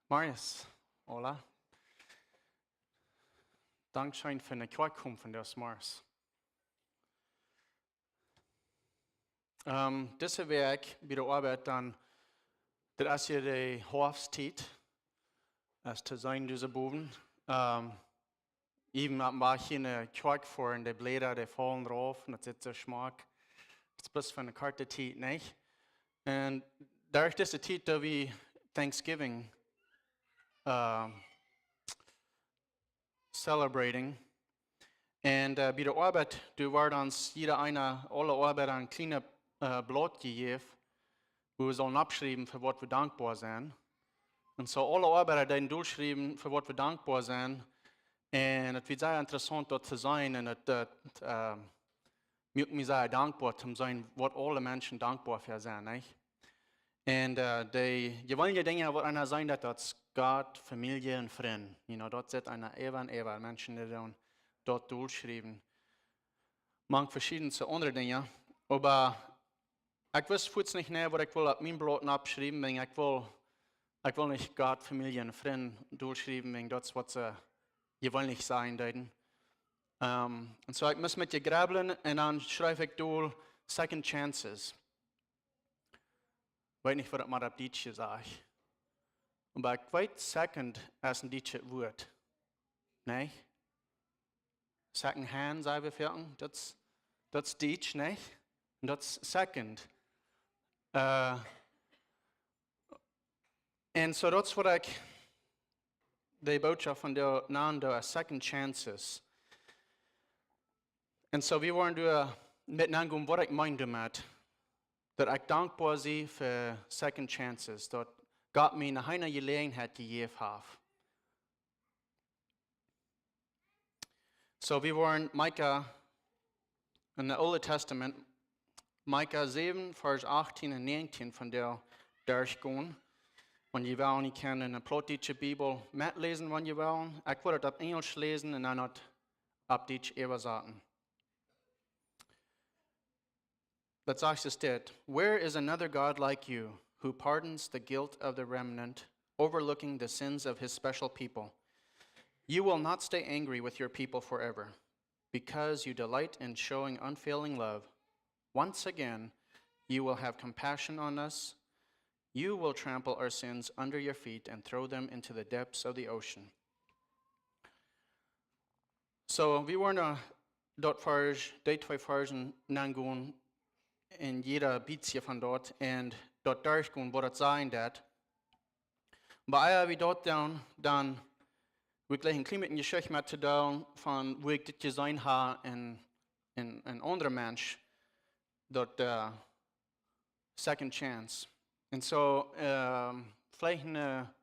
Marius, hola. Dankeschön für eine Quackung von des Mars. Diese Werk bei der Arbeit dann, das ist ja die Hofstid, als zu sein, diese Buben. Eben war hier eine Quack vor und die Blätter, die fallen drauf und das ist so Schmack. Das ist bloß für eine Karte Tiet, nicht? Und durch diese Tiet, da wie Thanksgiving celebrating. Und bei der Arbeit, du war uns jeder alle Arbeit ein kleines Blatt gegeben, wo wir sollen abschreiben, für was wir dankbar sind. Und so alle Arbeiter dann durchschreiben, für was wir dankbar sind. Und es wird sehr interessant, dort zu sein. Und es macht mich sehr dankbar zu sein, was alle Menschen dankbar für sind. Nicht? Und die wollen ja Dinge, was einer sein, dass Gott, Familie und Freunde. Dort sind einer Eva Menschen, die dann dort durchschreiben. Manche verschiedene andere Dinge. Aber ich weiß jetzt nicht mehr, was ich will auf meinem Blatt abschreiben, weil ich will nicht Gott, Familie und Freunde durchschreiben, weil das, was sie wollen nicht sein dürfen. Und so ich muss mit dir grabbeln und dann schreibe ich durch Second Chances. Ich weiß nicht, was das mal auf Plautdietsche sagt. Aber ich weiß, Second ist ein deutsches Wort. Nein? Second hand, sagen wir für das ist Deutsch, nicht? Und das ist Second. Und so das, was ich die Botschaft von der Nando ist Second Chances. Und so wir wollen miteinander gehen, was ich meine damit. Dass ich dankbar bin für Second Chances, dass Gott mir eine Gelegenheit gegeben hat. So wir wollen Micah in dem Alten Testament, Micah 7, Vers 18 und 19 von der durchgehen. Und ihr wollt nicht in der Plautdietsche Bibel mitlesen, wenn ihr wollt. Ich würde es auf Englisch lesen und dann auf Deutsch übersetzen. Let's ask this stead. Where is another God like you, who pardons the guilt of the remnant, overlooking the sins of his special people? You will not stay angry with your people forever, because you delight in showing unfailing love. Once again, you will have compassion on us. You will trample our sins under your feet and throw them into the depths of the ocean. So, wir wollen dort die zwei Versen nachgehen, in jeder Beziehung von dort, und dort durchgehen, wo das sein wird. Bei wir dort dann wirklich ein kleines Geschichte mit zu tun, von wo ich das gesehen habe in ein anderer Mensch, dort Second Chance. Und so, vielleicht eine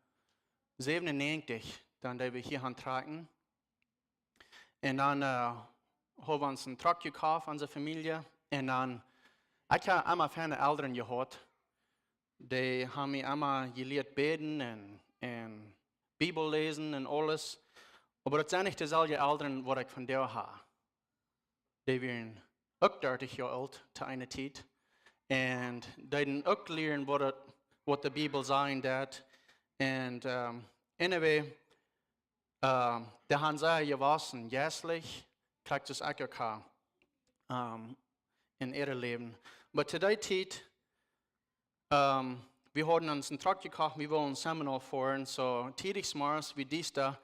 97, dann die wir hier antragen. Und dann haben wir uns einen Truck gekauft, unsere Familie. Und dann, ich habe einmal von den Eltern gehört, die haben mir einmal gelehrt beten und Bibel lesen und alles. Aber das sind nicht dieselben Eltern, die ich von dir habe. Die waren auch 30 Jahre alt zu einer Zeit. Und die auch lernen, was die Bibel sagt. Und anyway, die haben sie gewaschen, jährlich, kriegt es auch in ihrem Leben. Aber zu der Zeit, wir haben uns einen Truck gekauft, wir wollen ein Seminar fahren, so täglich morgens wie dies da,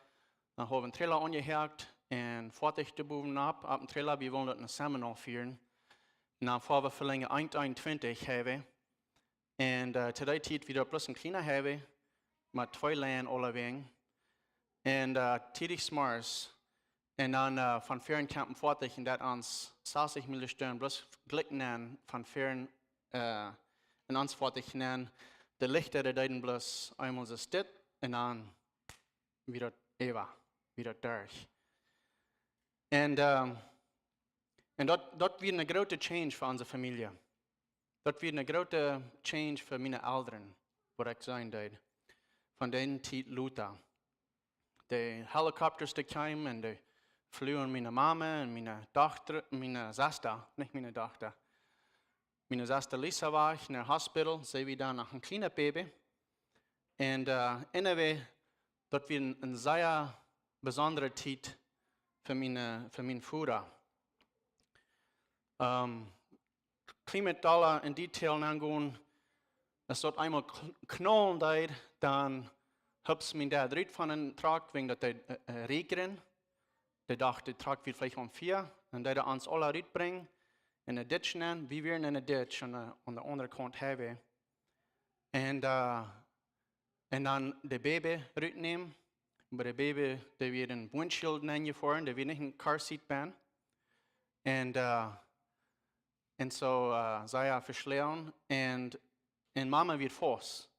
dann haben wir einen Trailer angehakt und fertig die Buben ab dem Trailer, wir wollen ein Seminar führen. Und dann fahren wir für länger 21 haben. Und zu der Zeit wieder bloß ein kleiner haben, mit 2 Läden alle wegen. Und täglich morgens, und dann von Ferienkampen fertig, und das uns 60 Minuten bloß glicken von Ferien, und uns fertig nennen. Die Lichter, die dann bloß einmal so steht, und dann wieder wieder durch. Und dort wird eine große Change für unsere Familie. Dort wird eine große Change für meine Eltern, wo ich sein darf. Von den Zeit Luther. Die Helikopters, die kamen, und die flogen meine Mama und meine Tochter, meine Schwester, nicht meine Tochter. Meine Schwester Lisa war in der Hospital, sie war dann noch ein kleines Baby. Und anyway, dort wird eine sehr besondere Zeit für meinen Führer. Mit Dollar in Detail angehen, es dort einmal knallen deit, dann hab's mein Dad rit von einem Trag, wegen der Regen. Der dachte, der Trag wird vielleicht um 4, und der uns alle rit bringen, in der Ditch nennen, wie wir in der Ditch an der anderen Kant haben. Und dann der Baby rit nehmen, aber der Baby, der wird ein Windschild gefahren, der wird nicht ein Carseat ban. Und so sei er verschlagen, und Mama wird fast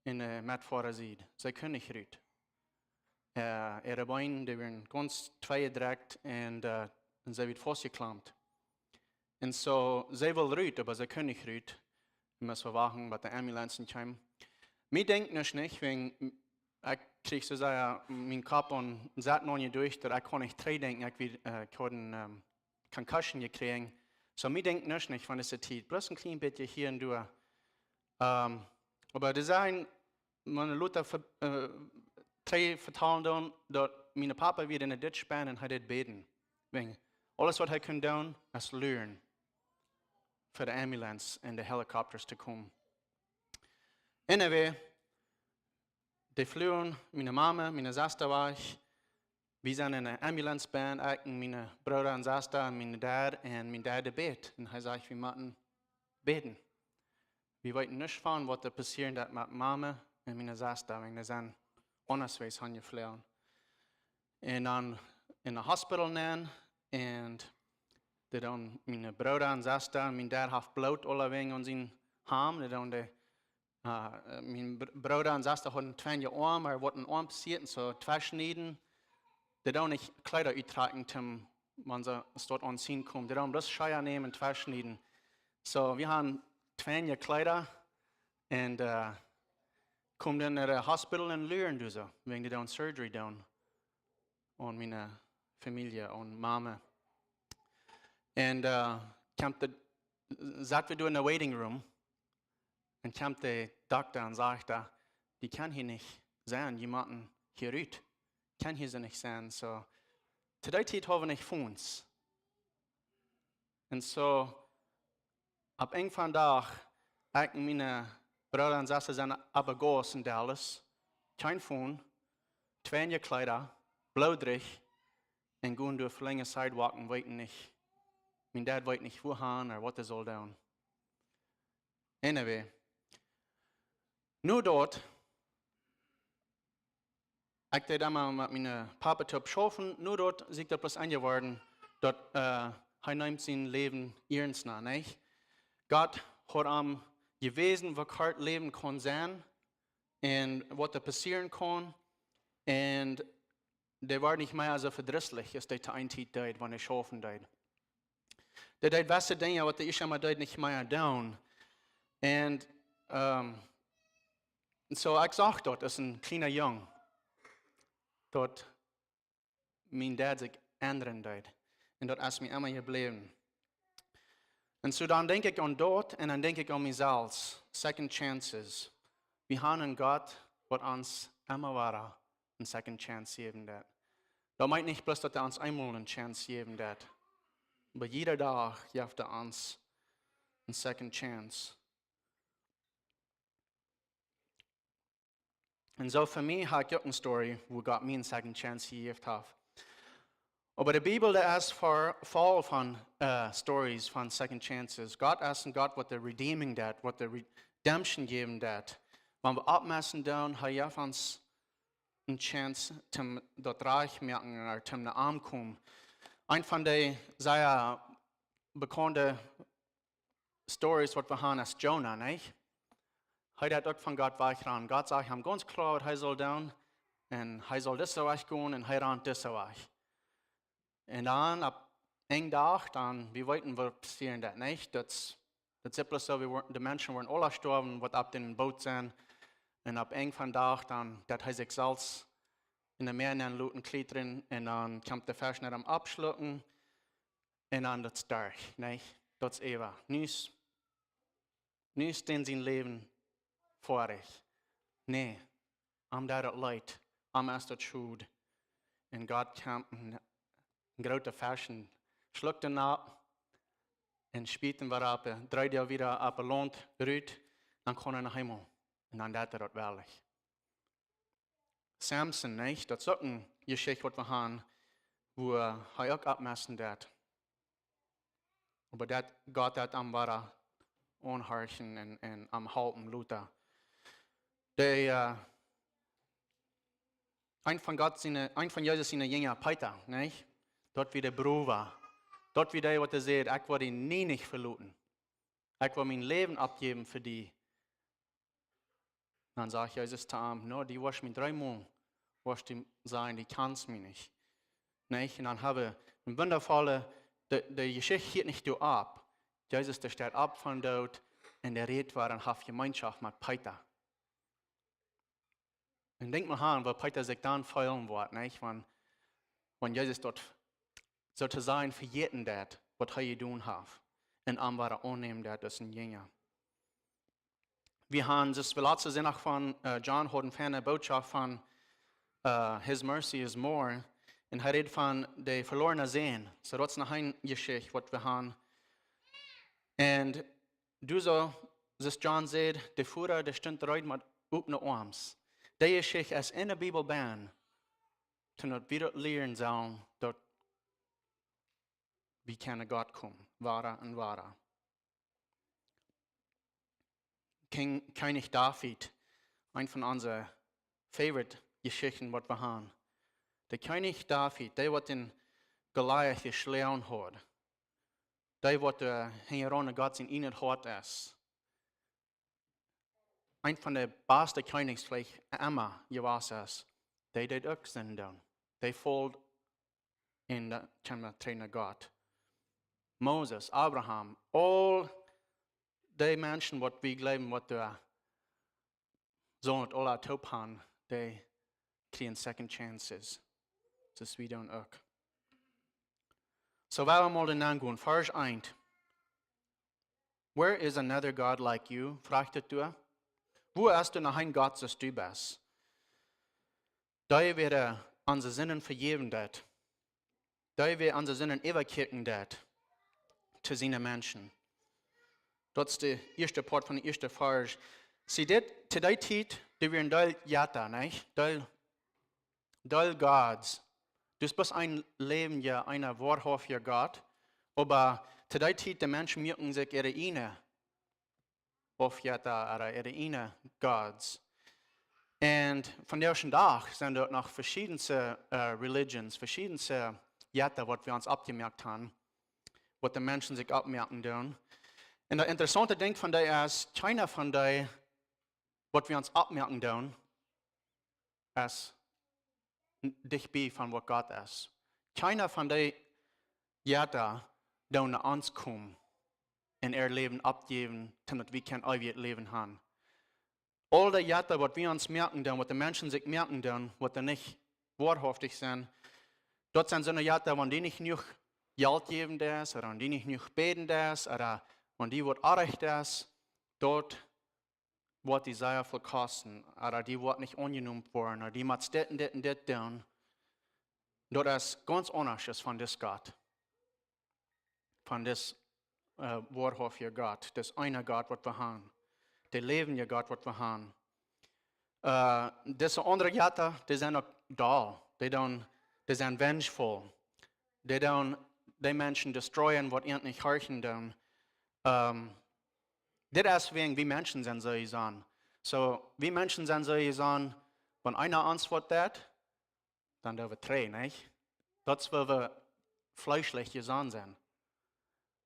in der Matfahrer sieht. Sie können nicht rüt. Ihre Beine, die werden ganz zweigedreckt, und sie wird festgeklammt. Und so, sie will rüt, aber sie können nicht rüt. Wir müssen warten, bis die Ambulanzen kommen. Mir denkt nicht, wegen, ich kriege so sehr meinen Kopf und sagt noch nicht durch, dass ich kann nicht dran denken, ich will eine Concussion kriegen. So, mir denkt nicht von dieser Zeit. Bloß ein klein bisschen hier und da. Aber das sind meine Leute drei vertalen, dass mein Papa wieder in der Ditch bin und hat beten. Wegen alles, was er kann tun, ist lernen, für die Ambulance und die Helikopters zu kommen. Anyway, die flogen, meine Mama, meine Schwester war ich. Wir sind in der Ambulance bin, ich und meine Bruder und Schwester und mein Dad bet. Und er sagt, wir müssen beten. Wir wollten nicht fahren, was da passiert mit Mama und meiner Schwester, wenn die sind andersweise hingeflogen. Und dann in der Hospital nehmen, und dann meine Bruder und Schwester und mein Dad hat Blut alle wegen unseren Arm. Mein Bruder und Schwester hatten 2 Arme, aber was ein Arm passiert, und so 2 Schneiden. Die dann nicht Kleider uittragen, wenn sie dort anziehen kommen. Die dann bloß Scheier nehmen und 2 Schneiden. So, wir haben 2 Kleider und kommen dann in das Hospital und lernen so, wegen die dann Surgery down. Und meine Familie und Mama. Und sagt wir in der Waiting Room, und kommt der Doktor und sagt, die kann hier nicht sein, jemanden hier rüt. Kann hier so nicht sein. So, zu der Zeit haben wir nicht von uns. Und so, ab irgendwann Tag, ich und meine Brüder und Schwester sind abgegangen in Dallas. Kein Phone, 2 Kleider, blaudig, und gehen durch lange Sidewalk und weiten nicht. Mein Dad weiß nicht, wohin oder was er soll tun. Anyway, nur dort, ich habe einmal mit meinem Papa zu schaffen, nur dort ist er bloß eingeworden, dort er nimmt sein Leben ernst nach, nicht? Gott hat ihm gewesen, was hart leben kann sein, und was da passieren kann, und der war nicht mehr so verdrießlich, als der Zeit deit, wenn er schaffen deit. Der deit weiße Dinge, was der ich einmal deit nicht mehr down. Und so ich sag dort, das ist ein kleiner Junge. Dort mein Dad sich ändern deit. Und dort ist mir immer geblieben. Und so dann denke ich an dort, und dann denke ich an mich selbst. Second chances. Wir haben einen Gott, der uns immer war, eine second chance geben wird. Das meint nicht bloß, dass er uns einmal eine Chance geben wird. Aber jeder Tag gibt er uns eine second chance. Und so für mich habe ich auch eine Story, wo Gott mir eine second chance gegeben hat. Aber die Bibel ist voll von Stories von second chances. Gott ist ein Gott, der redeeming dat, der redemption geben dat. Wenn wir abmessen dann, hat er uns eine Chance, dort reich merken oder zum Arm kommen. Ein von den sehr bekannten Stories, was wir haben, ist Jonah, nicht? Heute hat auch von Gott weichran. Gott sagt ihm ganz klar, er soll tun, und er soll das Weg gehen, und er rennt das Weg. Und dann, ab einem Tag, dann, wir wollten, was passieren das nicht. Das ist bloß so, die Menschen waren alle gestorben, was ab dem Boot sind. Und ab irgendwann Tag, dann, das heißt ich Salz in der Meer in den Luten klettern, und dann kommt der Fisch nicht am Abschlucken, und dann das durch, nicht? Das ist Eva. Nichts in sein Leben vorig. Nee, am daar het leid, am erst het schuld. En God kwam in grote fashion, schluckte na en spieten wir op, draaide er wieder op een land uit, dan kon naar hemel. En dan deed dat wellig. Samson, nicht? Dat is ook een geschichte wat we gaan, wo hij ook opmessen deed. Maar dat God dat am ware onharchen en am halten Luther. Ein von Jesus seine Jünger, Peter, nicht? Dort wie der Bruder war. Dort wie der, was sagt, ich werde ihn nie nicht verlassen. Ich will mein Leben abgeben für die. Dann sagt Jesus zu ihm, no, die wirst mich 3 Mal sagen, die kannst mich nicht. Nicht? Und dann habe ich ein wundervolle, die Geschichte geht nicht so ab. Jesus, der steht ab von dort und der redet war und hat Gemeinschaft mit Peter. Und denk mal an, wo Peter sich dann feiern wird, nicht? Wenn Jesus dort sozusagen verjeten hat, was er getan hat. Und am war annehmen, das ist ein Jünger. Wir haben das letzte Sinne von John hat eine Botschaft von His mercy is more. Und er redet von der verlorenen Sehen. So das ist noch eine Geschichte, was wir haben. Und du so, das John sagt, der Führer, der stund rein mit offenen Arms. Die Geschichte ist in der Bibel ban, zu wieder lernen sollen, dort wie kann Gott kommen, wahrer und wahrer. König David, ein von unseren Favorite-Geschichten, was wir haben. Der König David, der wird den Goliath geschlagen hat. Der wird der Herr Gott in ihnen hart ist. Ein von der besten Königs vielleicht immer gewesen ist. Der did auch senden. Der folgt in der Trainer Gott. Moses, Abraham, all die Menschen, die wir glauben, was der Sohn und alle Top haben, die kriegen second chances. Das ist wieder auch. So, wenn wir mal den angehen, Vers 1. Where is another God like you? Fragte du. Wo ist noch ein Gott, als du bist? Da wir unsere Sinnen vergeben dat. Da wir unsere Sinnen überkirken dat. Zu seinen Menschen. Das ist der erste Part von der ersten Vers. Sie det, zu der Zeit, die wir in Teil Jata, nicht? Teil Gods. Das ist ein Leben, ja, einer wahrhaftiger Gott. Aber zu der Zeit, die Menschen merken sich ihre eine auf Jata, oder ihre eine Gods. Und von der ersten Tag sind dort noch verschiedene Religions, verschiedene Jata, was wir uns abgemerkt haben, was die Menschen sich abmerken dürfen. Und das interessante Ding von der ist, keiner von der, was wir uns abmerken dürfen, ist dich bei von was Gott ist. Keiner von der Jata, der nach uns kommt und ihr Leben abgeben, damit wir kein ewiges Leben haben. All die Jata, was wir uns merken dürfen, was die Menschen sich merken dürfen, was die nicht wahrhaftig sind, dort sind so eine Jata, wenn die nicht genug Geld geben, oder wenn die nicht genug beten, oder wenn die wird arrecht ist, dort wird die sehr viel kosten, oder die wird nicht angenommen worden, oder die macht das und das tun. Dort ist ganz anders von das Gott. Von das wahrhaftigen Gott, das eine Gott, was wir haben. Der lebende Gott, was wir haben. Diese andere Götter, die sind auch da. Die sind vengeful. Die Menschen destroyen, was ihnen nicht horchen tun. Das ist wegen, wie Menschen sind, so ich sagen. So, wie Menschen sind, so ich sagen, wenn einer antwortet, dann dürfen wir drei, nicht? Das will wir fleischlich gesagt sein.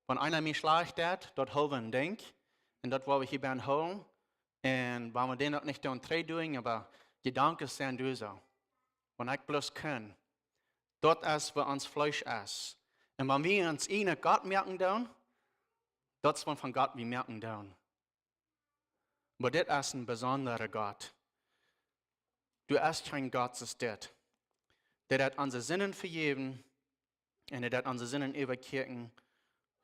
Wenn einer mich schlecht hat, dort holen wir ein Ding, und dort wollen wir hier beim holen, und wenn wir den auch nicht tun, drei tun, aber Gedanken sind du so. Wenn ich bloß kann, dort ist, wo uns Fleisch ist. Und wenn wir uns einen Gott merken tun, das ist von Gott wir merken tun. Aber das ist ein besonderer Gott. Du hast kein Gott, das das. Der hat unsere Sinnen vergeben und der hat unsere Sinnen überkirchen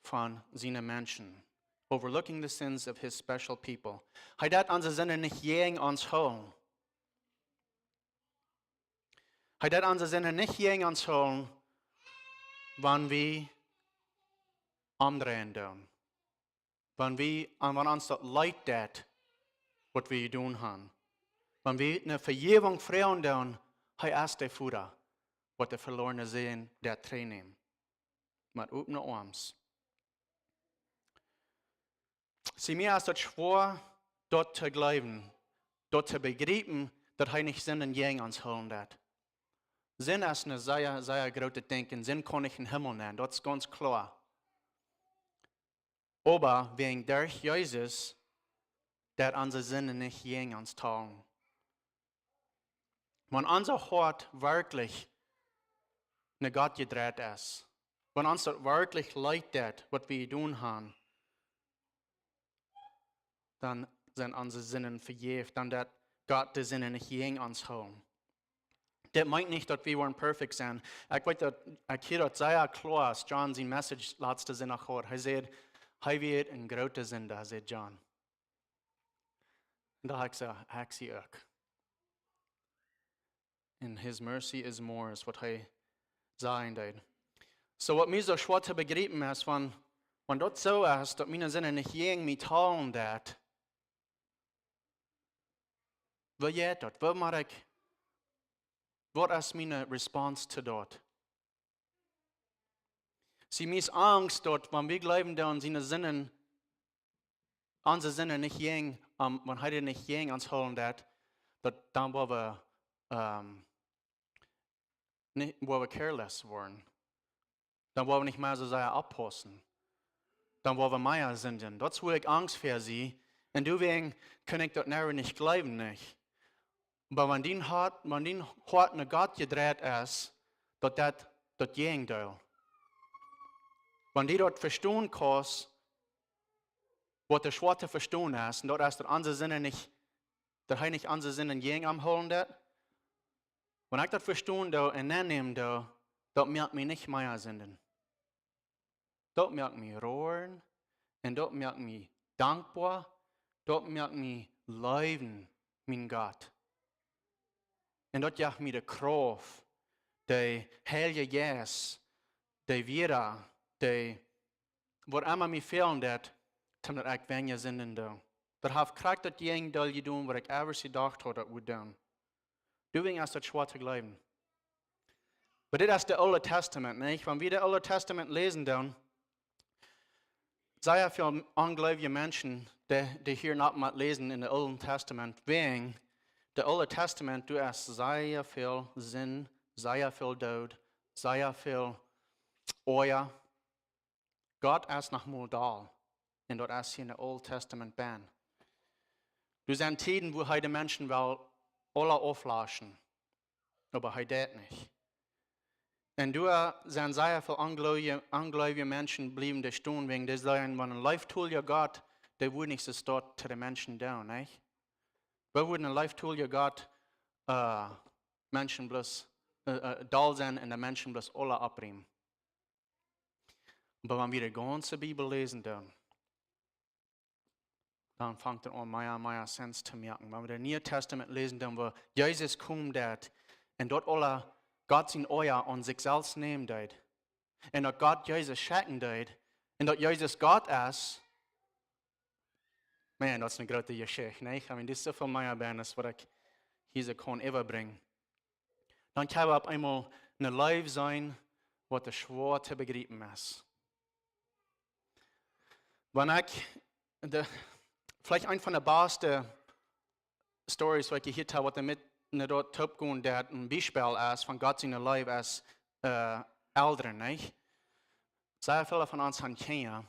von seinen Menschen. Overlooking the sins of his special people. Er hat unsere Sinnen nicht gegen uns holen. Hij dat onze zinnen niet gegen ons holen, wanneer we omdrehen doen. Wanneer ons dat leidt dat, wat we doen gaan. Wanneer we een vergeving vragen doen, hij is de voeder, wat de verlorene zijn, dat trainen. Maar ook naar ons. Zie mij als dat schwor, dort te geloven, dort te begrijpen, dat hij niet zinnen gegen ons holen dat. Zin is een sehr grote denken, zin kan ich in Himmel nennen, dat is ganz klar. Aber wegen durch Jesus, dat onze zinnen nicht gegen uns tun. Wenn unser Hort wirklich nach Gott gedreht ist, wenn uns das wirklich leidet, was wir tun haben, dann sind unsere Sinnen verjährt, dann dat Gott die Sinnen nicht gegen uns holen. Das meint nicht, dass wir perfekt sind. Ich weiß, ich höre das sehr klar, als John sein Message letzte Sinn gehört. Er sagt, er wird ein großer Sünder, sagt John. Und da habe ich gesagt, ich sehe auch. And his mercy is more, ist was er sagen wird. So, was mir so schwer zu begreifen ist, wenn das so ist, dass meine Sinne nicht gegen mich tun, das, wie geht das? Wie mache ich? Was ist meine Response zu dort? Sie mir ist Angst dort, wenn wir glauben, dass unsere Sinne nicht gegen, wenn heute nicht gegen uns holen, dann wollen wir careless werden. Dann wollen wir nicht mehr so sehr abpassen. Dann wollen wir mehr sünden. Das will ich Angst für sie. Und deswegen kann ich dort nicht glauben, nicht. Aber wenn dein Hart nach Gott gedreht ist, das Gegenteil. Wenn die dort verstehen kannst, was der schwer zu verstehen ist, und dort ist unsere Sinne nicht, dass er nicht unsere Sinne gegen am holen wird, wenn ich das verstehen und annehmen, das merkt mich nicht mehr sünden. Das merkt mich rohren, und das merkt mich dankbar, das merkt mich leben, mein Gott. Und das gibt mir die Kraft, die Heilige Geist, die Wieder, die, was immer mir fehlen wird, damit ich weniger Sünden tue. Das hat Kraft, das Gegenteil getan, was ich ever gedacht habe, das würde tun. Deswegen ist das schwer zu glauben. Aber das ist das Alte Testament, nicht? Wenn wir das Alte Testament lesen, dann sehr viele ungläubige Menschen, die hier noch mal lesen in dem Alten Testament, wegen das Alte Testament, du hast sehr viel Sinn, sehr viel Tod, sehr viel Euer. Gott ist noch mal da. Und dort ist hier in dem Alten Testament bin. Du sind Zeiten, wo heute Menschen will alle auflaschen. Aber heute das nicht. Und du sind sehr viele ungläubige Menschen blieben da stehen, wegen des sagen, wenn ein Life-Tool ja Gott, der würde nicht so dort zu den Menschen down, nicht? Wir würden ein Life-Tool ja Gott Menschen bloß da sein und die Menschen bloß alle abbringen. Aber wenn wir die ganze Bibel lesen, dann fängt an, mehr Sinn zu merken. Wenn wir das Neue Testament lesen, dann wo Jesus kommt und dort alle Gott sein Euer an sich selbst nehmen dort. Und dort Gott Jesus schicken dort. Und dort Jesus Gott ist. Man, das ist eine große Geschichte, nicht? Das ist so viel mehr, was ich hier kann überbringen. Dann kann wir auf einmal ein Leben sein, was schwer zu begreifen ist. Wenn ich, vielleicht eine von der besten Stories, die ich gehört habe, was damit dort topgehen, der ein Beispiel ist von Gott seinem Leben als Eltern, nicht? Sehr viele von uns haben Kinder.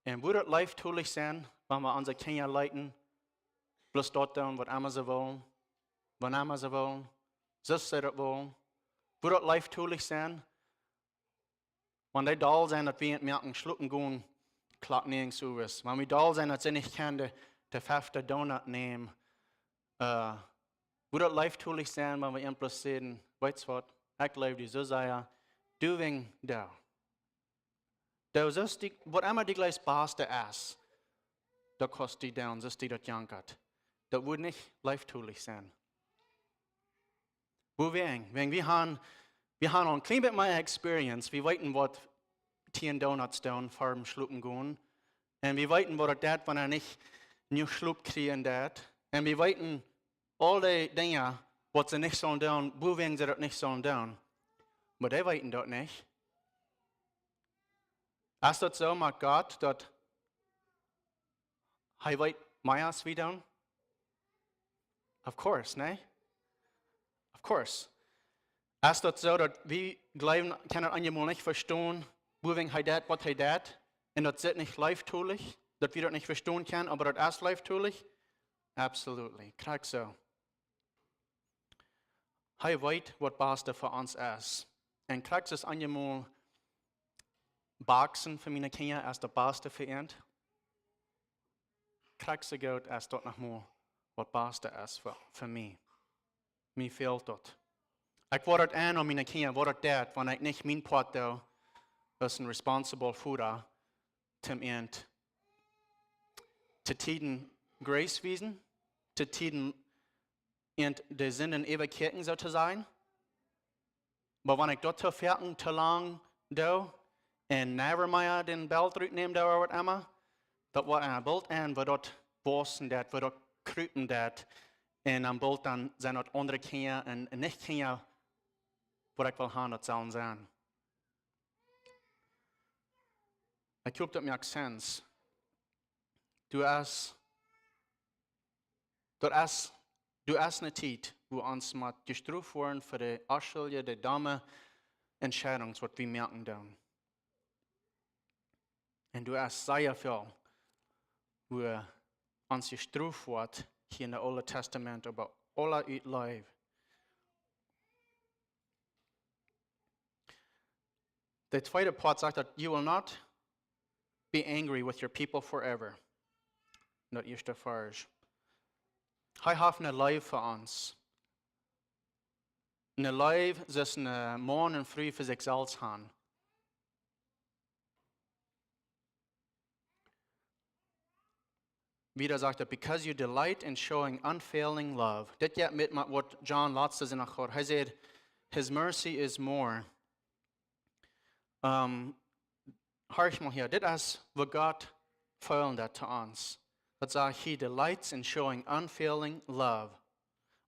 Und würde es leichttulich sein, wenn wir unsere Kinder leiten, bloß dort tun, was immer sie wollen, wann immer sie wollen, so sie das wollen. Würde es leichttulich sein, wenn die da sind, dass wir merken, schlucken gehen, klappt nirgends so was. Wenn wir da sind, dass sie nicht können, den 5. Donut nehmen, würde es leichttulich sein, wenn wir ihnen bloß sagen, weißt du was, ich lebe dir so sehr, du wegen da. Was immer die gleich Beste ist, da kostet die down, das die das jankert. Das würde nicht leichttulich sein. Wenn wir haben ein klein bisschen mehr Experience, wir wissen, was 10 Donuts down farben schlupen gehen. Und wir wissen, was das, wenn nicht new schlup kriegen dat. Und wir wissen, all die Dinge, was sie nicht sollen tun, wegen sie das nicht sollen tun. Aber die wissen das nicht. Ist das so mit Gott, dass er weiß mehr als wir tun? Of course, ne? Of course. Ist das so, dass wir glauben, können einmal nicht verstehen, wegen er das, was er das, und das ist nicht live-tulich, dass wir das nicht verstehen können, aber das ist live-tulich? Absolutely. Krieg so. Er weiß, was das Beste für uns ist. Und kriegst es einmal Boxen für meine Kinder ist das Beste für ihn. Kriegst du Geld, ist das nochmal was das Beste ist für mich. Mir fehlt das. Ich werde das an, meine Kinder, was das, wenn ich nicht mein Part da, ist ein responsible Futter, zum End, zu tiden Grace wiesen, zu tiden in der Sinn in Ewigkeiten so zu sein. Aber wenn ich dort zu fertig, zu lang da, und never mehr den Belt rücknehmen da oder was immer, das war ein Bild an, wo dort bossen dat, wo dort krüten dat, und am Bild dann sind dort andere Kinder und nicht Kinder, wo ich will haben, das sollen sein. Ich glaube, das macht Sinn. Du hast eine Zeit, wo uns mit gestruft worden für die Ausschuldige, die dumme Entscheidungen, was wir merken dann. Und du hast sehr viel, wo uns gestruft wird, hier in der Alten Testament, über alle Leben. Der zweite Part sagt, that you will not be angry with your people forever. Das erste Vers. Hij heeft een leven voor ons. Een leven dat een morgen en früh voor zichzelf hebben. Wieder sagt er, because you delight in showing unfailing love. Dit gaat met wat John laatste zin had. Hij zei, his mercy is more. Hör mal hier, dit is wat God vuilen dat to ons. Dat sagt, he delights in showing unfailing love.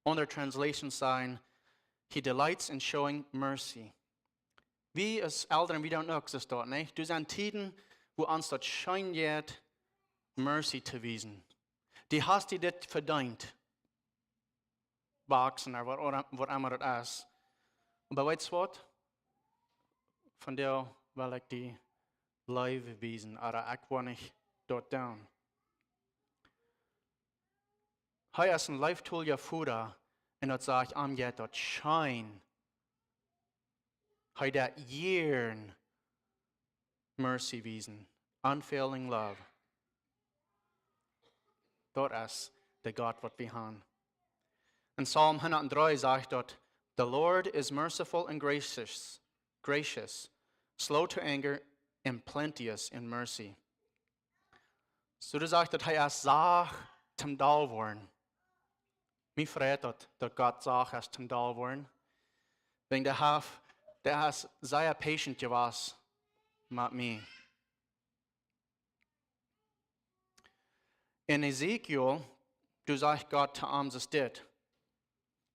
Onder translation sign, he delights in showing mercy. Wie als Eltern, wie dan ook, is dat, nicht? Du zijn tijden, wo ons dat schijn gaat, mercy te wiesen. Die hast die dit verdient. Boxen, oder wat immer das is. Aber weißt du was? Von der will ich die live wiesen, aber ich will nicht dort down. Hij is een life-tool je voeder en dat zegt, am je dat shine. Hij dat yearn mercy wiesen, unfailing love. Dat is de God wat we hebben. In Psalm 103 zegt dat, the Lord is merciful and gracious, slow to anger and plenteous in mercy. So dat zegt dat hij is zacht ten dal worden. Mij vreet dat God zacht is ten dal worden. Wegen der has sehr patient gewas mit mir. In Ezekiel, du sagst Gott zu uns dit.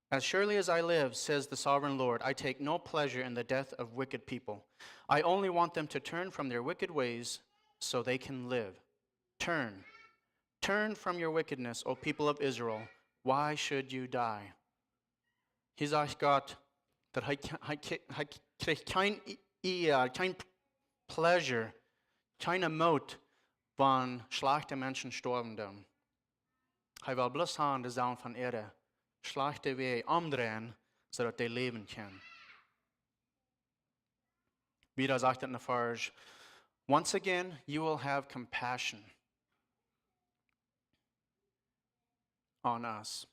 As surely as I live, says the sovereign Lord, I take no pleasure in the death of wicked people. I only want them to turn from their wicked ways so they can live. Turn from your wickedness, O people of Israel. Why should you die? Hier sagt Gott, dass er kriegt kein Pleasure, keine Mut, wenn schlechte Menschen sterben. Er will bloß haben, die Sachen von Erde, schlechte Wege umdrehen, sodass die leben können. Wieder sagt er in der Vers, once again you will have compassion on us.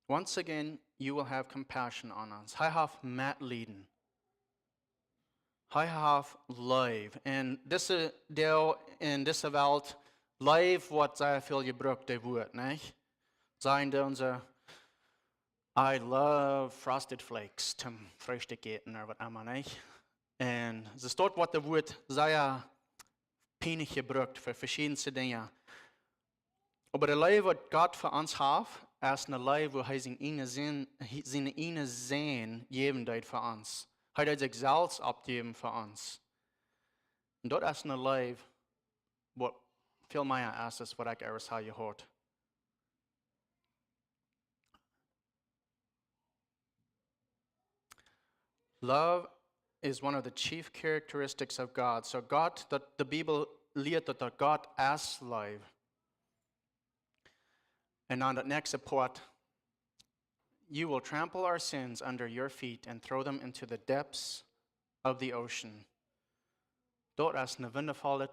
Once again, you will have compassion on us. Hij heeft medelijden. Hij heeft lief. En deze deel in deze wereld, lief wordt zeer veel gebruikt, die woord, niet? Zijn onze I love frosted flakes zum Frühstück eten oder was immer nicht. Und es ist dort, was der Wort sehr penig gebraucht für verschiedenste Dinge. Aber der Leben, was Gott für uns hat, ist ein Leben, wo er seine eine Sehen geben wird für uns. Er hat sich selbst abgeben für uns. Und dort ist ein Leben, was viel mehr ist, als was ich erst habe gehört. Love is one of the chief characteristics of God. So God, the Bible lehrt, that God is love. And on the next part, you will trample our sins under your feet and throw them into the depths of the ocean. Dort ist eine wundervolle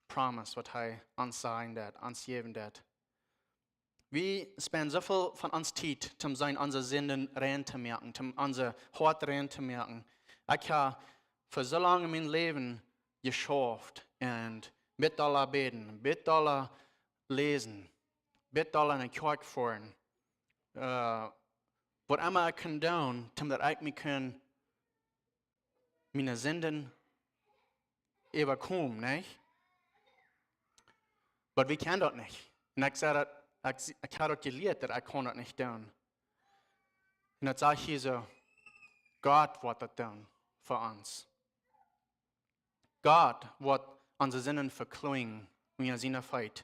Promise, was er uns sagen wird, uns geben wird. Wir spenden so viel von uns Zeit, um unsere Sünden rein zu merken, um unser Hart rein zu merken. Ich habe für so lange mein Leben geschafft und mit aller beten, mit aller lesen, mit aller in die Kirche fahren. Was immer ich kann tun, damit ich mich meine Sünden überkommen, nicht? Aber wir können das nicht. Und ich sage, ich habe das gelehrt, dass ich das nicht tun. Und jetzt sage ich hier so, Gott wird das tun für uns. Gott wird unsere Sünden verklingen, wenn er sie feit.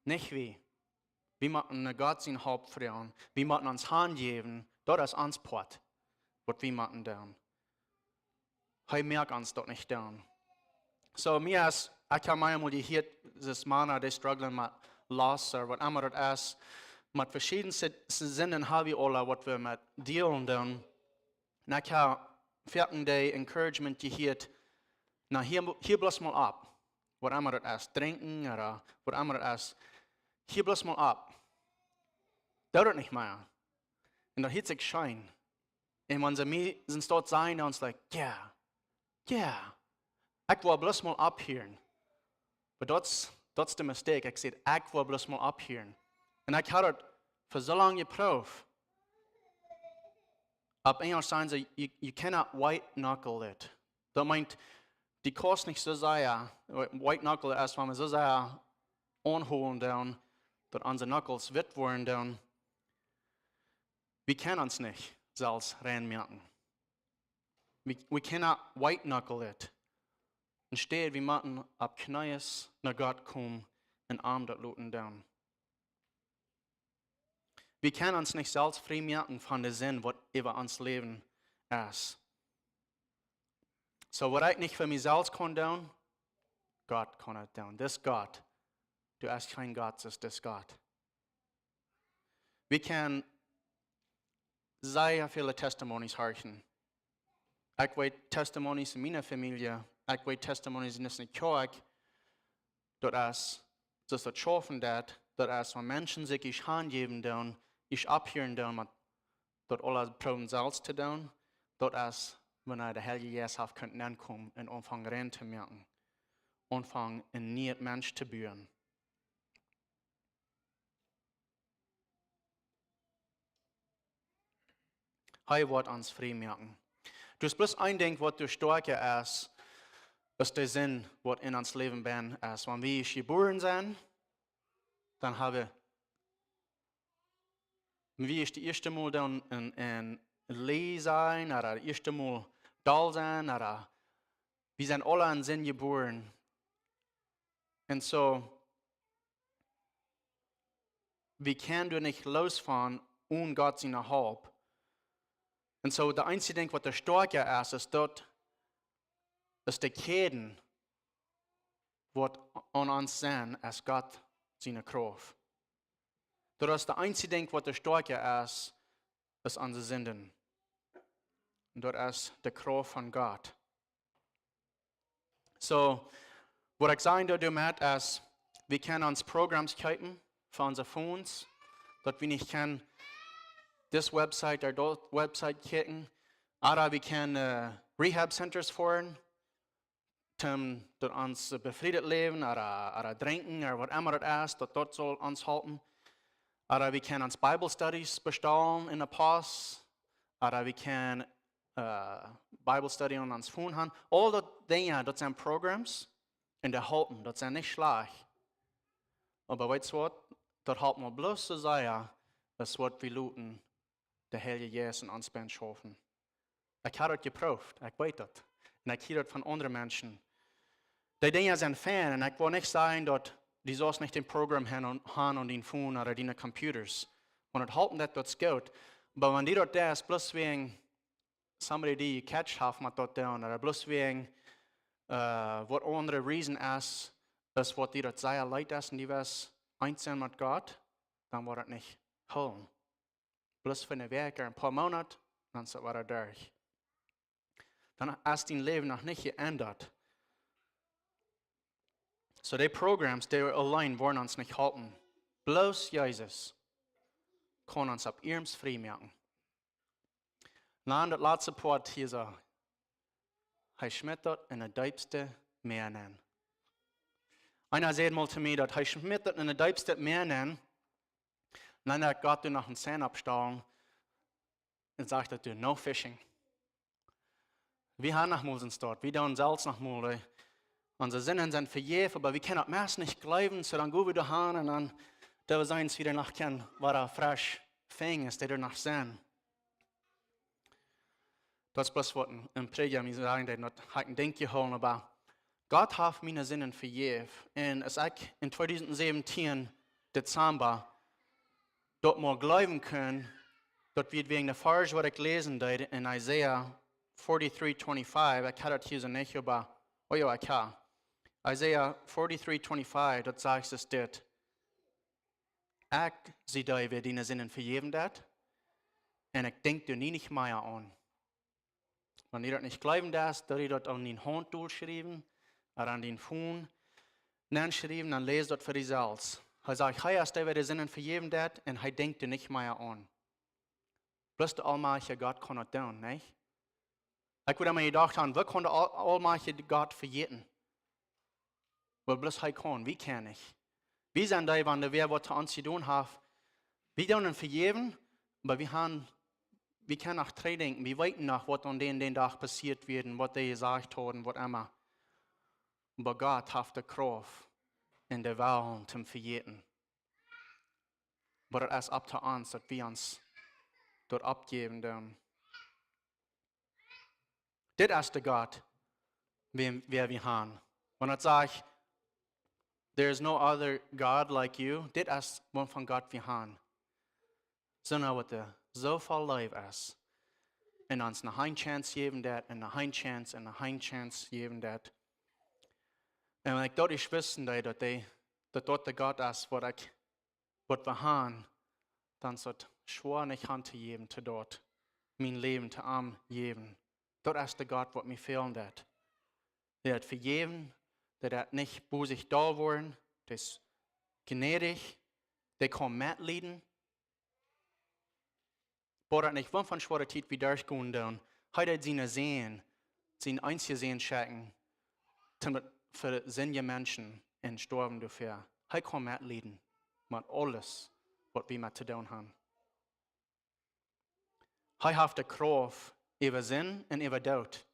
Nicht wie. Wir müssen Gott sein Haupt freuen. Wir müssen uns Hand geben, das ist uns Port, was wir müssen tun. Er merkt uns das nicht tun. So, ich habe manchmal gehört, dass Männer, die strugglen mit Loss oder was immer das ist, mit verschiedenen Sinnen haben wir alle, was wir mit dealen tun. Und ich habe vierten Day Encouragement gehört, na hier bloß mal ab, was immer das ist, trinken oder was immer das ist, hier bloß mal ab. Dauert nicht mehr. Und da hat sich Schein. Und wenn sie sind dort sein, dann ist like, ja, ich will bloß mal abhören. Aber das ist der Mistake. Ich sage, ich will bloß mal abhören. Und ich habe das für so lange geprüft. Ab einmal sagen sie, you cannot white knuckle it. Das meint, die kost nicht so sehr, white knuckle ist, wenn wir so sehr anholen, dass unsere Knuckles wett werden, wir können uns nicht selbst reinmerken. We cannot white knuckle it. Instead, wir müssen ab Knies nach Gott kommen und Arm dort luten down. Wir können uns nicht selbst frei merken von der Sinn, was über uns Leben ist. So, was ich nicht für mich selbst kann tun, Gott kann es tun. Das Gott. Du hast kein Gott, das ist das Gott. Wir können sehr viele Testimonies hören. Ich weiß Testimonies in meiner Familie, ich weiß Testimonies in der Kirche, dass das schaffen, dass wenn Menschen sich ich hingeben, dann ich abhören, dann dort alle Proben selbst zu tun, dass wenn der Heilige Geist auf könnten ankommen und anfangen rein zu merken, anfangen ein neuer Mensch zu bühren. Er wird uns frei merken. Du hast bloß ein Ding, was du stärker ist der Sinn, was in uns Leben bin, ist. Wenn wir geboren sind, dann haben wir das erste Mal dann in Lee sein, oder das erste Mal da sein, oder wir sind alle in Sinn geboren. Und so, wir können nicht losfahren, ohne Gott seine Haupt. Und so, der einzige Ding, was der stärker ist dort, ist der Käden, was an uns sind, als Gott seine Kraft. Das ist der einzige Ding, was der stärker ist unsere Sünden. Und das ist die Kraft von Gott. So, was ich sagen damit ist, wir können uns Programme kaufen für unsere Phones, dass wir nicht können, das Website oder dort Website kicken. Oder wir können Rehab Centers fahren, um dort uns befriedet leben oder trinken oder was immer das ist, dort soll uns halten. Oder wir können uns Bible Studies bestellen in der Post. Oder wir können Bible Study und uns Phone haben. All die Dinge, das sind Programms und die halten, das sind nicht schlecht. Aber weißt du was? Das halt nur bloß so sehr, das wird wir Leuten, der Heilige Jesus in uns Ben schaffen. Ich habe das geprüft, ich weiß das. Und ich höre das von anderen Menschen. Die Dinge sind fern und ich will nicht sagen, dass die sonst nicht den Programm haben und den Phone oder die Computers. Und das halten das gut. Aber wenn die dort da ist, bloß wegen somebody die catch haben mit dort da oder bloß wegen was andere Reason ist, dass was die dort sehr leid ist und die was eins sind mit Gott, dann wird das nicht holen. Bloß für eine Woche, ein paar Monate, dann ist es wieder durch. Dann ist dein Leben noch nicht geändert. So die Programms, die allein wollen uns nicht halten. Bloß Jesus kann uns ab ihrem frei machen. Dann das letzte Part hier so. Er schmiert in der tiefste Meer nennen. Einer sagt mal zu mir, dass er schmiert in der tiefste Meer nennen. Und dann hat Gott nach dem Sand abstellen und sagt, dass du no fishing. Wir haben noch mal dort, wir tun selbst noch mal. Unsere Sinnen sind verjährt, aber wir können das nicht glauben, so dann gehen wir dahin und dann da wir uns wieder nach kennen, war er frisch fängt, ist der nach sehen. Das ist bloß was im Prediger mir sagen, der hat ein Ding geholt, aber Gott hat meine Sinnen verjährt. Und als ich in 2017 Dezember dort mal glauben können, dort wird wegen der Vers, was ich lesen habe, in Isaiah 43:25, ich hatte das hier so nicht, aber oh ja, ich habe. Isaiah 43:25, dort sagt es dort, ich sehe da, wer deine Sinnen vergeben hat, und ich denke dir nie nicht mehr an. Wenn ihr das nicht glauben darfst, dass ihr dort an den Hand durchschreiben, oder an den Phone, schreiben, dann lest dort für dich selbst. Er sagt, hey, hast du wer die Sinnen vergeben hat, und er denkt dir nicht mehr an. Bloß der allmächtige Gott kann das tun, nicht? Ich würde mir gedacht haben, wie kann der allmächtige Gott vergeben? Weil bloß er kann, wie kann ich? Wir sind da, wenn wir was zu uns zu tun haben, wir tun vergeben, aber wir können nach drei denken, wir warten nach, was an den Tag passiert wird, was die gesagt haben, was immer. Aber Gott hat die Kraft in der Welt zum Vergeben. Aber das ist ab zu uns, dass wir uns dort abgeben dürfen. Das ist der Gott, wer wir haben. Wenn ich sage, there is no other God like you, das ist, was von Gott wir haben. Sondern was so voll Liebe ist. Und uns eine Chance geben, und eine Chance, und eine Chance geben. Und wenn ich dort wissen, dass dort der Gott ist, was wir haben, dann ist es schwer nicht Hand zu geben, zu dort. Mein Leben zu ihm geben. Dort ist der Gott, was mir fehlen wird. Der hat vergeben, der hat nicht busig da worden, der ist gnädig, der kann mitleiden. Aber nicht, wenn von schwerer Zeit wie durchgehen dann, heute hat seine Sehen, sein einziges Sehen schenken, für seine Menschen und sterben dafür. Er kann mitleiden, mit alles, was wir mit zu tun haben. Er hat die Kraft über Sinn und über Tod.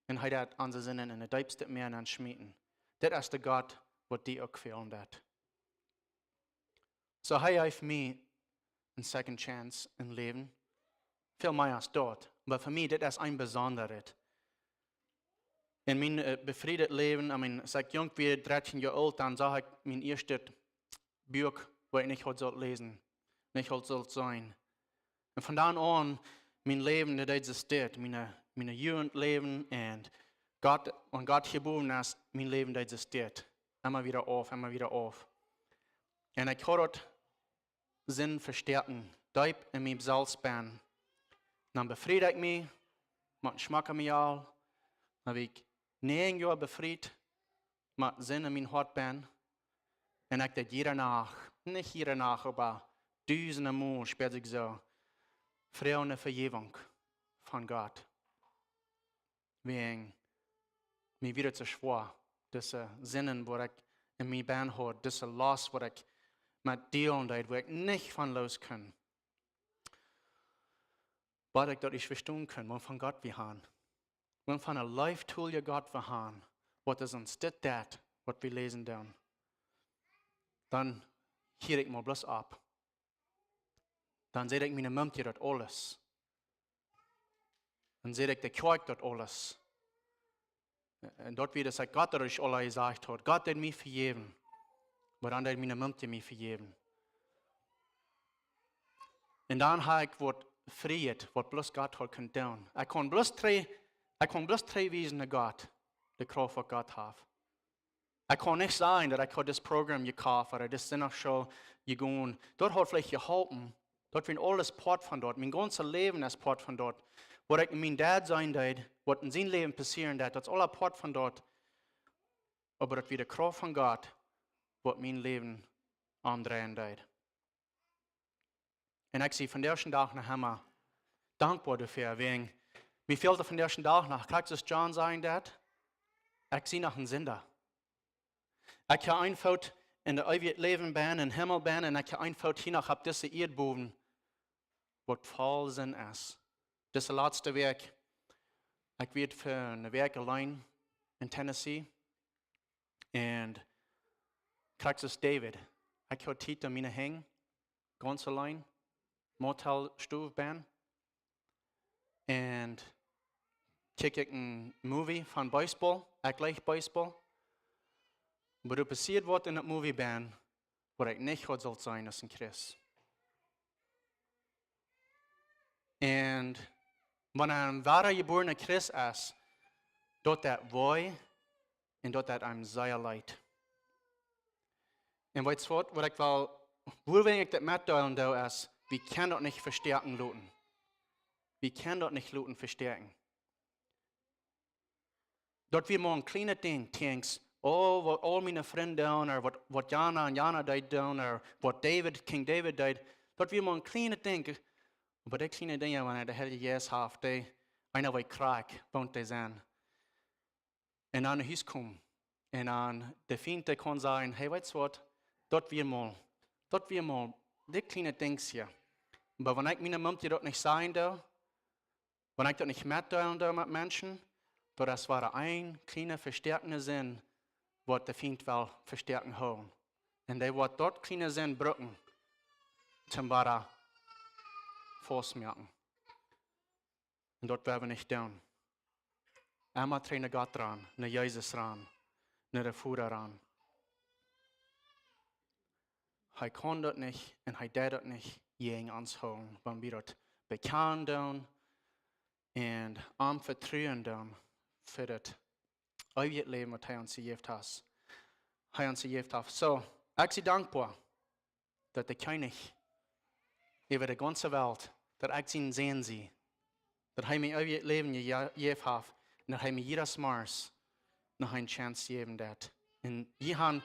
Und er hat unsere Sinnen in der tiefsten Meer schmieden. Das ist der Gott, was die auch fehlen hat. So er hat mir eine second chance im Leben. Viel mehr als dort. Aber für mich, das ist ein besonderes. In meinem befriedeten Leben, als ich jung war, 13 Jahre alt, dann sah ich mein erstes Buch, das ich nicht heute lesen sollte, nicht heute sein. Und von dann an, mein Leben, das existiert, meine Jugendleben und Gott geboren ist, mein Leben, das existiert. Immer wieder auf, immer wieder auf. Und ich kann dort Sinn verstärken, deep in meinem selbst bin. Dann befriedige ich mich, mit Geschmack mich all, dann habe ich 9 Jahre befriedigt, mit Sinn in mein Hart bin. Und ich das jeder nach, nicht jeder nach, aber tausende Mal spürt sich so, Friede und Vergebung von Gott. Wegen mir wieder zu schwer, diese Sinnen, wo ich in mir bin, diese Last, wo ich met delen dat, wo ik niet van los kan. Wat ik dat ich verstehen kann, wo von Gott wir haben. Wo von een life tool je Gott wir haben, wat is ons dit dat, wat wir lesen dan. Dan hier ik mal bloß ab. Dan zie ik mijn muntje dat alles. Dan zie ik de kerk dat alles. En dort wieder sagt Gott, dat ich alle gesagt hat. Gott hat mich vergeben. Maar dan hat meine muntje mich vergeben. En dan heb ik wat vrijheid, wat bloß Gott hat kunnen doen. Ik kon bloß twee wijzen naar God, de kracht wat God heeft. Ik kan niet zeggen dat ik had dit programma gekauft oder dit Sinnershow gegaan. Dort hat vielleicht geholpen. Dort wird alles part von dort. Mein ganzes Leben ist part von dort. Wat ik mijn dad zijn deed, wat in zijn leven passieren deed, dat is alle part van dort. Maar dat weer de kracht van God, wat mijn leven aandraaien deed. En ik zie van de eerste dag naar hem dankbaar daarvoor. Wie viel van de eerste dag nach? Kijk, zoals John zei dat. Ik zie nog een zinder. Ik ga eenvoud in de eeuwig leven ben, in hemel ben, en ik ga eenvoud hier nog op deze eerdboven, wat vol zin is. Deze laatste week, ik werd voor een week alleen in Tennessee. En kijk zoals David. Ik had tijd aan mijn hang, ganz alleen, motelstoel ben. En kijk ik een movie van baseball, ik like baseball. Maar er passiert wat in het movie ben, wat ik niet had zal zijn als een Christ. En wanneer een ware geboren Christ is, dat wij en dat hem zeer leidt. En weet je wat ik wel, hoe wil ik dat mitteilen doe is, we kunnen dat niet versterken laten. We kunnen dat niet laten versterken. Dat we maar een kleine ding denken, oh, wat al mijn vrienden doen, of wat Jana en Jana doen, of wat King David deed, dat we maar een kleine ding. Maar die kleine dingen, wanneer de Heilige Geest heeft, die een wat kraak, woont die zijn. En aan huis komen. En aan de vriend die kan zeggen, hey, weet je wat, dat weer mal, die kleine dingen. Maar wanneer ik mijn mond dat niet zeggen doe, wanneer ik dat niet mitteilen doe met mensen, dat war een kleine versterkende zin, wat de vriend wel versterken houden. En die wordt dat kleine zin brücken, zum bara vastmerken. En dat werden we niet doen. Einmal trainen Gott ran, naar Jezus ran, naar de Vader ran. Hij kon dat niet en hij deed dat niet gegen ons houden, wanneer we dat bekennen doen en aan vertrouwen doen voor het eeuwig leven wat hij ons gegeven heeft. Zo, ik ben dankbaar dat de koning over de ganze wereld, dat ik zijn zien zie, dat hij mijn eeuwig leven gegeven heeft en dat hij mij jedes Mars nog een chance gegeven heeft. En we hebben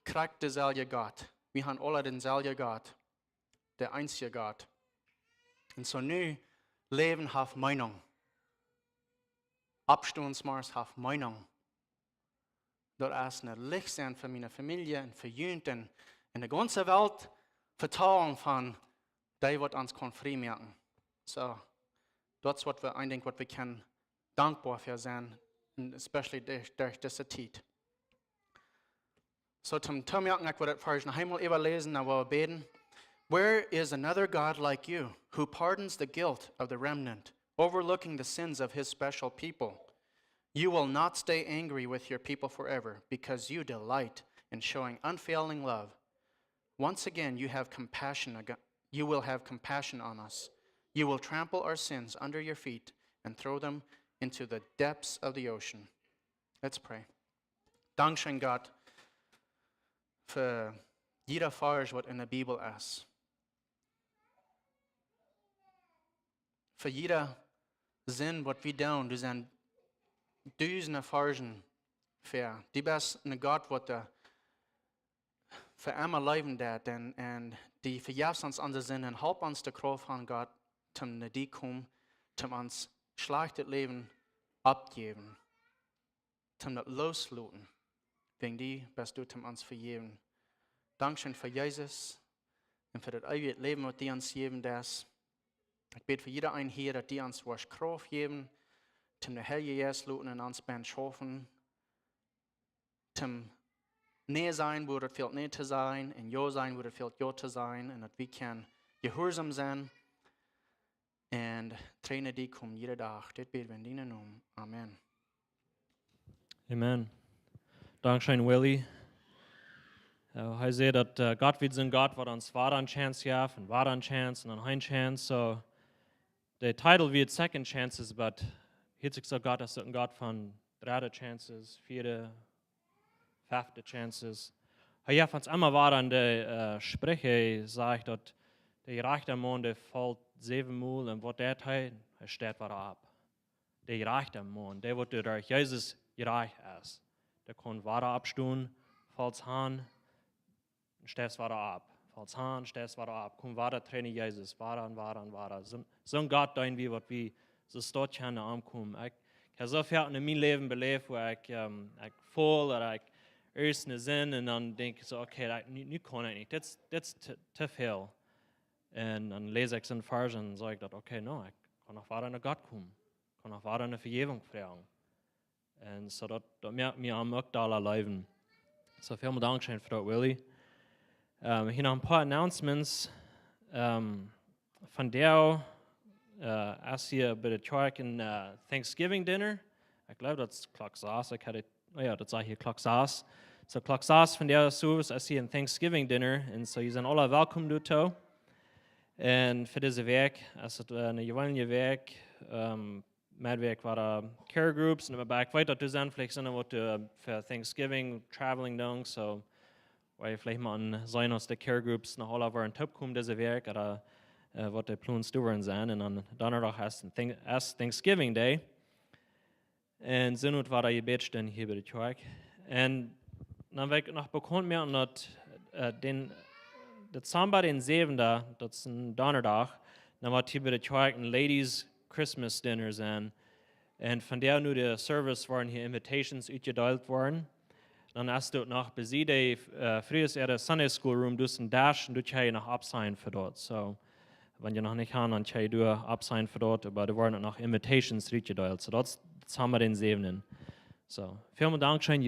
krijgt dezelfde God. We hebben alle dezelfde God, de einzige God. En zo nu leven heeft Meinung. Abstundsmars heeft Meinung. Dat is een licht zijn voor mijn familie en voor jullie en de ganze wereld vertrouwen van die wat ons kan vrijmaken. So, dat is wat we eigenlijk wat we kunnen dankbaar voor zijn, especially durch deze tijd. So, zum merken, ik wil het vers nog eenmaal even lezen en we beten. Where is another God like you, who pardons the guilt of the remnant, overlooking the sins of his special people? You will not stay angry with your people forever, because you delight in showing unfailing love. Once again, you will have compassion on us. You will trample our sins under your feet and throw them into the depths of the ocean. Let's pray. Dankzij God voor jeder vers wat in de Bijbel is. Voor jeder zin wat we doen, er zijn duizenden versen voor. Die best een God wat voor immer leven deed en die verjaagt ons aan de zin en helpt ons de kracht van God om naar die komen, om ons slechte leven abgeven, om dat loslaten. Wegen die best du om ons vergeven. Dankeschön für Jesus. und für das ewige Leben, was die uns geben, das. Ich bete für jeder einen hier, dass die uns was Kraft geben, zum der Helge jetzt luten und uns beim schaffen, zum näher sein, wo das fehlt näher zu sein, und ja sein, wo das fehlt ja zu sein, und dass wir können gehorsam sein, und traine die kommen jeden Tag. Das beten wir in deinem Namen. Amen. Amen. Dankeschön, Willy. Hij zei dat God weet zijn God wat ons waar een chance gaf, en waar een chance, en een chance. So, the title wird second chances, but hier ist so God, das ist ein God von dritte chances, vierte, fünfte chances. Hij gaf uns immer waar an de Sprüche, sagt, dat de gerechte Mann, der fällt 7 Mal, und was der tut, er steht wieder ab. Der gerechte Mann, der wird durch Jesus gerecht ist. Der kann wieder abstehen, fällt an, stehst wieder ab. Fällt an, stehst wieder ab. Komm wieder trainen Jesus, wieder und wieder und wieder. So ein Gott, den wir, was wir so dort können ankommen. Ich habe so viel in meinem Leben belebt, wo ich voll oder ich erst einen Sinn und dann denke ich so, okay, nu kann ich nicht, das ist zu viel. Und dann lese ich so einen Vers und sage ich, okay, no, ich kann noch weiter nach Gott kommen. Ich kann noch weiter eine Vergebung fragen. Und so, das mir am Mögdaler Leben. So, vielen Dank schön für das, Willy. Hier noch ein paar Announcements. Von der erst hier bei der Church ein Thanksgiving Dinner. Ich glaube, das ist Klocksaß. Das sei hier Klocksaß. So, Klocksaß von der Service ist hier ein Thanksgiving Dinner. Und so, ihr seid alle willkommen dort. Und für diese Werk, also eine gewöhnliche Werk, mit Werk war da Care Groups, und aber ich weiß, dass du dann vielleicht sind wir für Thanksgiving Traveling dann, so weil vielleicht mal an sein aus der Care Groups nach alle waren Top kommen diese Werk oder was der Plans dauern sein, und dann danach erst Thanksgiving Day. Und so war da gebetet dann hier bei der Church. Und dann war ich noch bekannt mehr, dass Dezember den 7. Das ist ein Donnerstag, dann war hier bei der Church ein Ladies Christmas Dinner sein. Und von der nur der Service waren hier Invitations ausgeteilt worden. Dann hast du noch bei sie, die früher ist der Sunday School Room, du hast einen Dash und du kannst noch absignen für dort. So, wenn ihr noch nicht haben, dann kannst du absignen für dort, aber da waren noch Invitations ausgeteilt. So, das haben wir den 7. So, vielen Dank schön.